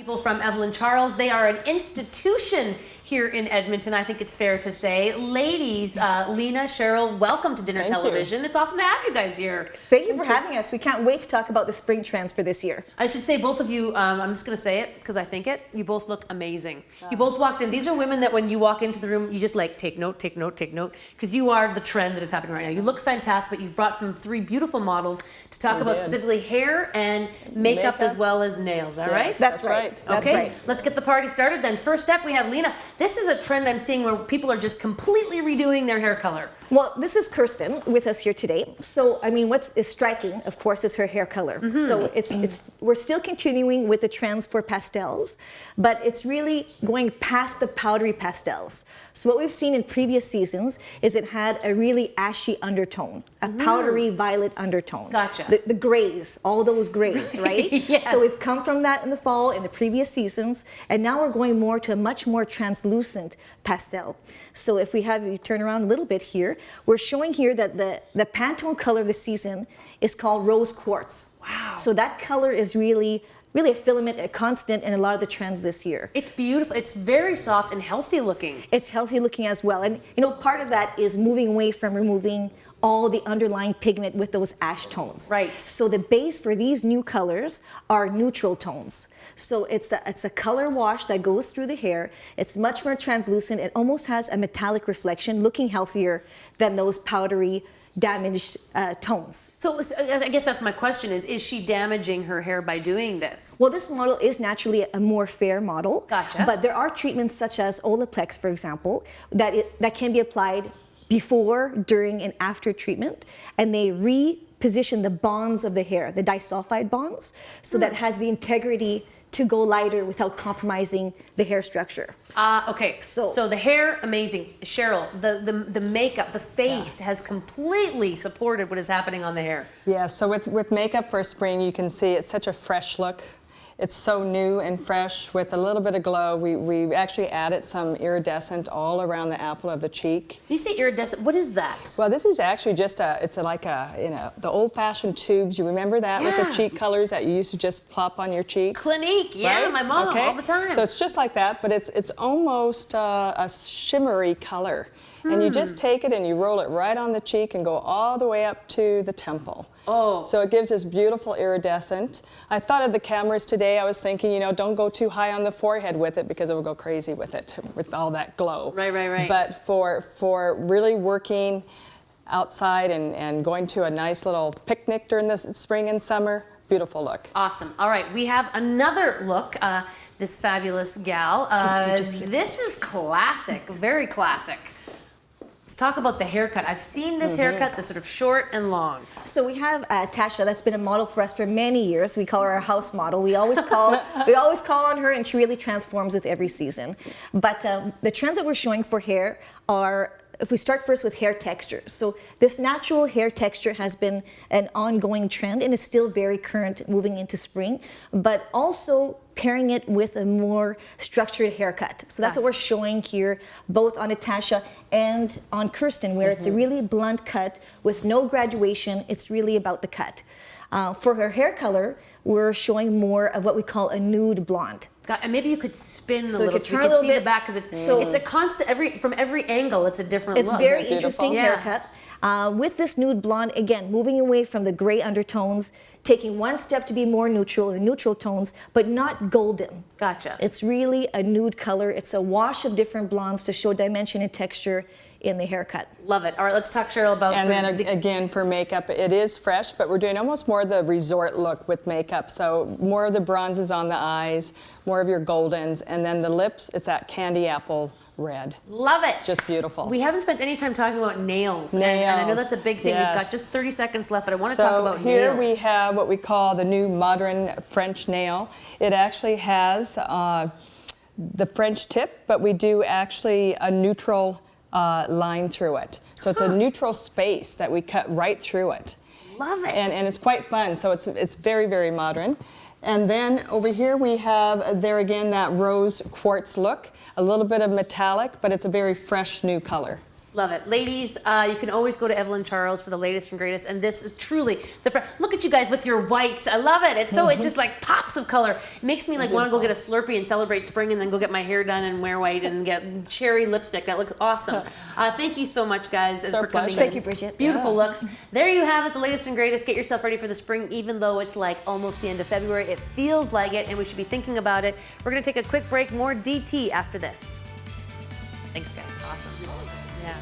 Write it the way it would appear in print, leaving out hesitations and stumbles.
People from EvelineCharles. They are an institution here in Edmonton, I think it's fair to say. Ladies, Lena, Cheryl, welcome to Dinner Television. It's awesome to have you guys here. Thank you for having us. We can't wait to talk about the spring trends for this year. I should say both of you, I'm just going to say it because I think it, you both look amazing. You both walked in. These are women that when you walk into the room, you just like take note, take note, take note, because you are the trend that is happening right now. You look fantastic, but you've brought three beautiful models to talk about specifically hair and makeup as well as nails. Is that right? That's right. That's okay, right. Let's get the party started then. First up, we have Lena. This is a trend I'm seeing where people are just completely redoing their hair color. Well, this is Kirsten with us here today. So, I mean, what is striking, of course, is her hair color. So we're still continuing with the trends for pastels, but it's really going past the powdery pastels. So what we've seen in previous seasons is it had a really ashy undertone, a powdery violet undertone. Gotcha. The grays, all those grays, right? Yes. So we've come from that in the fall, in the previous seasons, and now we're going more to a much more translucent pastel. So if we have you turn around a little bit here, we're showing here that the Pantone color of the season is called rose quartz. Wow. So that color is really a filament, a constant in a lot of the trends this year. It's beautiful. It's very soft and healthy looking. It's healthy looking as well. And you know, part of that is moving away from removing all the underlying pigment with those ash tones. Right. So the base for these new colors are neutral tones. So it's a color wash that goes through the hair. It's much more translucent. It almost has a metallic reflection, looking healthier than those powdery, damaged tones. So I guess that's my question is she damaging her hair by doing this? Well, this model is naturally a more fair model. Gotcha. But there are treatments such as Olaplex, for example, that can be applied before, during, and after treatment, and they reposition the bonds of the hair, the disulfide bonds, so that it has the integrity to go lighter without compromising the hair structure. Okay, so the hair, amazing. Cheryl, the makeup, the face has completely supported what is happening on the hair. Yeah, so with makeup for spring, you can see it's such a fresh look. It's so new and fresh with a little bit of glow. We actually added some iridescent all around the apple of the cheek. When you say iridescent, what is that? Well, this is actually just like the old-fashioned tubes. You remember that with the cheek colors that you used to just plop on your cheeks? Clinique, yeah, right? my mom, all the time. So it's just like that, but it's almost a shimmery color. And you just take it and you roll it right on the cheek and go all the way up to the temple. Oh. So it gives this beautiful iridescent. I thought of the cameras today. I was thinking, you know, don't go too high on the forehead with it because it will go crazy with it, with all that glow. Right. But for really working outside and going to a nice little picnic during the spring and summer, beautiful look. Awesome. All right, we have another look. This fabulous gal. This is classic, very classic. Let's talk about the haircut. I've seen this haircut, the sort of short and long. So we have Tasha, that's been a model for us for many years. We call her our house model. We always call on her, and she really transforms with every season. But the trends that we're showing for hair are, if we start first with hair texture. So this natural hair texture has been an ongoing trend and is still very current moving into spring, but also pairing it with a more structured haircut. So that's what we're showing here, both on Natasha and on Kirsten, where it's a really blunt cut with no graduation. It's really about the cut. For her hair color, we're showing more of what we call a nude blonde. And maybe you could spin So a little so we can see the back, because it's a constant, from every angle, it's a different look. It's very interesting haircut. With this nude blonde, again, moving away from the gray undertones, taking one step to be more neutral in neutral tones, but not golden. Gotcha. It's really a nude color. It's a wash of different blondes to show dimension and texture in the haircut. Love it. All right, let's talk, Cheryl, about... And then again, for makeup, it is fresh, but we're doing almost more of the resort look with makeup. So more of the bronzes on the eyes, more of your goldens, and then the lips, it's that candy apple red. Love it. Just beautiful. We haven't spent any time talking about nails. And I know that's a big thing. Yes. We've got just 30 seconds left, but I want to talk about nails. So here we have what we call the new modern French nail. It actually has the French tip, but we do actually a neutral line through it. So it's a neutral space that we cut right through it. Love it. And it's quite fun. So it's very, very modern. And then over here we have, there again, that rose quartz look. A little bit of metallic, but it's a very fresh new color. Love it. Ladies, you can always go to EvelineCharles for the latest and greatest. And this is truly different. Look at you guys with your whites. I love it. It's just like pops of color. It makes me like want to go get a Slurpee and celebrate spring and then go get my hair done and wear white and get cherry lipstick. That looks awesome. Thank you so much, guys, for coming in. Thank you, Bridget. Beautiful looks. There you have it, the latest and greatest. Get yourself ready for the spring, even though it's like almost the end of February. It feels like it, and we should be thinking about it. We're going to take a quick break. More DT after this. Thanks, guys. Awesome. Yeah.